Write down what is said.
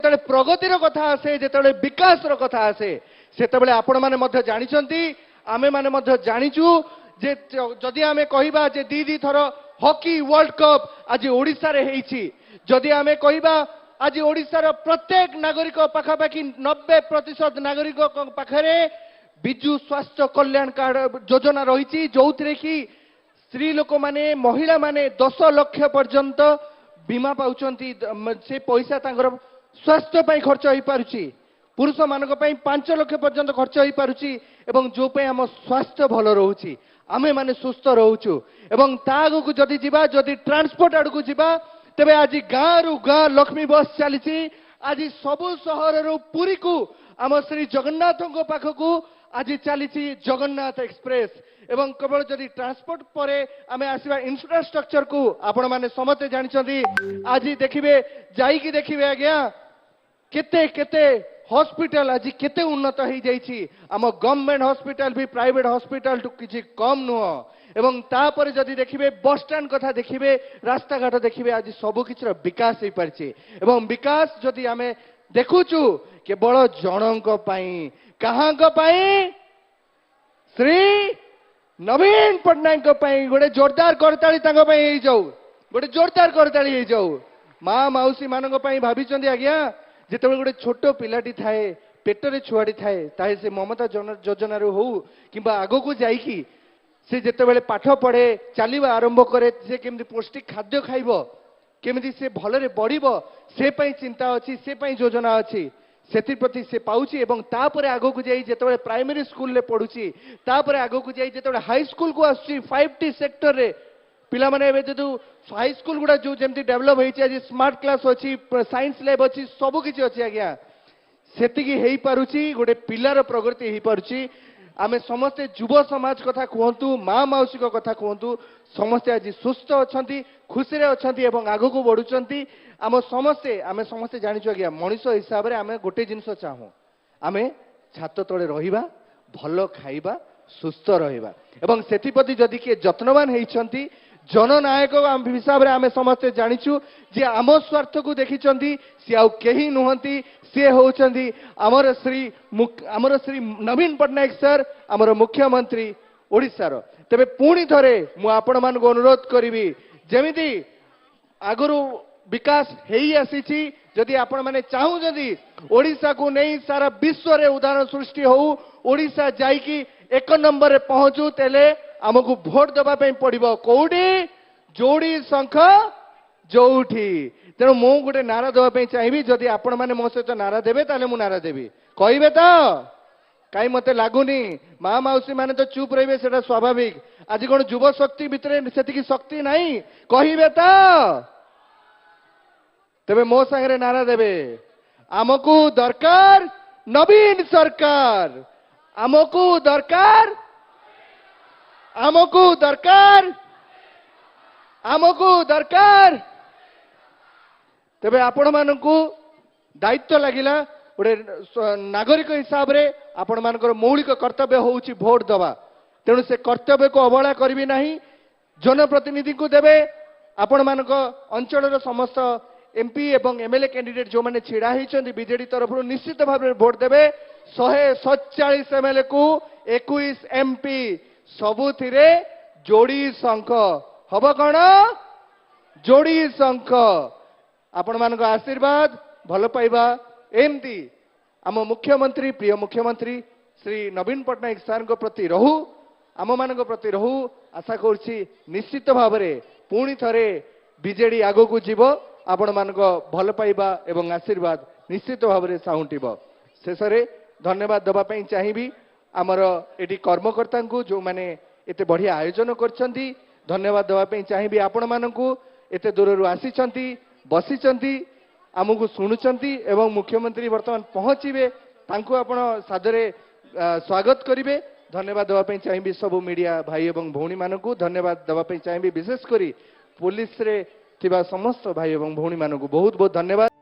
যেତେବେଳେ ପ୍ରଗତିର କଥା ଆସେ ଯେତେବେଳେ ବିକାଶର କଥା ଆସେ ସେତେବେଳେ ଆପଣମାନେ ମଧ୍ୟ ଜାଣିଛନ୍ତି ଆମେମାନେ ମଧ୍ୟ ଜାଣିଛୁ ଯେ ଯଦି ଆମେ କହିବା ଯେ ଦି ଥର ହକି ୱାର୍ଲଡ କପ୍ ଆଜି ଓଡ଼ିଶାରେ ହେଇଛି ଯଦି ଆମେ କହିବା ଆଜି ଓଡ଼ିଶାର ପ୍ରତ୍ୟେକ ନାଗରିକ ପାଖାପାଖି 90% ନାଗରିକ ପାଖରେ ବିଜୁ ସ୍ୱାସ୍ଥ୍ୟ କଲ୍ୟାଣ କାର୍ଡ ଯୋଜନା ରହିଛି ଯୋଉଥିରେ କି ସ୍ତ୍ରୀ ଲୋକମାନେ ମହିଳାମାନେ 10 ଲକ୍ଷ ପର୍ଯ୍ୟନ୍ତ बीमा पाउचंती से पैसा तांगर स्वास्थ्य ପାଇଁ खर्च होई पारुची पुरुष मानक ପାଇଁ 5 लाख पर्यंत खर्च होई पारुची एवं जो पे हम स्वास्थ्य भलो रहउची आमे माने सुस्थ रहउचु एवं तागु को जदी जिबा जदी ट्रांसपोर्ट आडु को जिबा तबे आज गां रु गां लक्ष्मी बस चलीची आज सबु शहर रु पुरी को हम श्री जगन्नाथ को पाखकू आज चलीची जगन्नाथ एक्सप्रेस एवं केवल जदि ट्रांसपोर्ट पर आम आसवा इंफ्रास्ट्रक्चर को आपण माने समते जानिछंती आज देखिबे जाईकी देखिबे आज्ञा केते केते हॉस्पिटल आज केते उन्नत हो जाइछि आम गवर्नमेंट हॉस्पिटल भी प्राइवेट हॉस्पिटल टू किछि कम नुह एवं तापर जदि देखिबे बस स्टैंड कथा देखिबे रास्ता घाट देखिबे आज सबु किछर विकास हो पारछि एवं विकास जदि आमे देखुछु केवल जनक पई कहांक पई श्री नवीन पट्टनायक गोटे जोरदार करताली जाऊ गोटे जोरदार करताली जाऊ माँ मौसी मान भाई आज्ञा जिते गोटे छोट पिलाटी थाए पेटरे छुआटी थाए ताहे से ममता योजन हो कि आग को जाइकी से जिते पाठ पढ़े चलवा आरंभ करे से केमती पौष्टिक खाद्य खाइब केमती से भलरे बढ़िब से चिंता अच्छी से योजना अच्छी सेति से पाउची एवं तापर आगो को जाई जेतबे प्राइमरी स्कूल ले पढुची तापर आगो को जाई जेतबे हाई स्कूल को आसी 5T सेक्टर रे पिला माने एबे जदु हाई स्कूल गुडा जो जेमती डेवलप होईची आज स्मार्ट क्लास अछि साइंस लैब अछि सब किछि अछि आज्ञा सेति की हेई पारुची गोटे पिलार प्रगति हेई पारुची आमे समस्त युव समाज कथा कहंतु माँ मौसी को कथा कहंतु समस्त आज सुस्थ अछंती खुशी रे अछंती एवं आगो को बढ़ुचंती आम समस्ते जानिछु आज्ञा मनीष हिसाब रे आमे गोटे जिंस चाहू आमे छात तळे रहिबा भलो खाइबा सुस्थ रहिबा एवं सेतिपति जदि के जत्नवान हेइछंती जननायक हिसाब रे आमे समस्ते जानिछु जे आम स्वार्थ को देखिछंती से आउ केही नुहंती से होउछंती हमर श्री नवीन पट्टनायक सर हमर मुख्यमंत्री ओडिसा रो तबे पुणी थरे मु आपण मान को अनुरोध करिवि जेमिति आगरु विकास हेई आसीची जदि आपण माने चाहू जदि ओडिसा को नहीं सारा विश्व रे उदाहरण सृष्टि हो ओडिसा जाईकी 1 नंबर रे पहुंचू तेले हमकु वोट दबा पे पड़िबो कोडी जोड़ी शंख जोठी तेणु मु गोटे नारा दबा पे चाहिबी जदि आपण माने मो सहित नारा देबे ताले मु नारा देबी कहबे तो कई मते लागुनी माँ मौसी माने तो चुप रहिबे सेटा स्वाभाविक आज कोन युव शक्ति भितरे सेतिकी शक्ति नहीं कहबे तो तबे मो संगे नारा देबे आमको दरकार नवीन सरकार आमको दरकार आमको दरकार आमको दरकार तबे आपण मानकू दायित्व लागिला गोटे नागरिक हिसाब रे आपण मानकर मौलिक कर्तव्य होउची भोट दबा तेणु से कर्तव्य को अवहेला करबी नाही जनप्रतिनिधि को देबे आपण मानक अंचल समस्त एमपी एवं एमएलए कैंडिडेट जो माने छिड़ा होती बीजेडी तरफ निश्चित भाव में भोट देवे 147 एमएलए को 21 एमपी सबुथिरे जोड़ी शंख हम कौन जोड़ी शंख आपण मानक आशीर्वाद भल पाइबा एमती आम मुख्यमंत्री प्रिय मुख्यमंत्री श्री नवीन पट्टनायक सर प्रति रहू आम मान प्रति रहू आशा करुच्ची निश्चित भाव में पुणी थरे बीजेडी आगो को जीव आपण मान भल पाइबा एवं आशीर्वाद निश्चित भाव में साउंटिब शेष में धन्यवाद दवाई चाहिए आमर ये कर्मकर्ता को जो मैंने एते बढ़िया आयोजन करछंती धन्यवाद दवाई चाहिए आपण मानकू एते दूर आसी बसी आमको शुणुचंती एवं मुख्यमंत्री वर्तमान पहुंचे तांको आपण सादरे स्वागत करिवे धन्यवाद दवाई चाहिए सब मीडिया भाई एवं भौणी मानकू धन्यवाद दवाई चाहिए विशेषकर पुलिस रे थिबा समस्त भाई एवं भौणी मानकू बहुत बहुत धन्यवाद।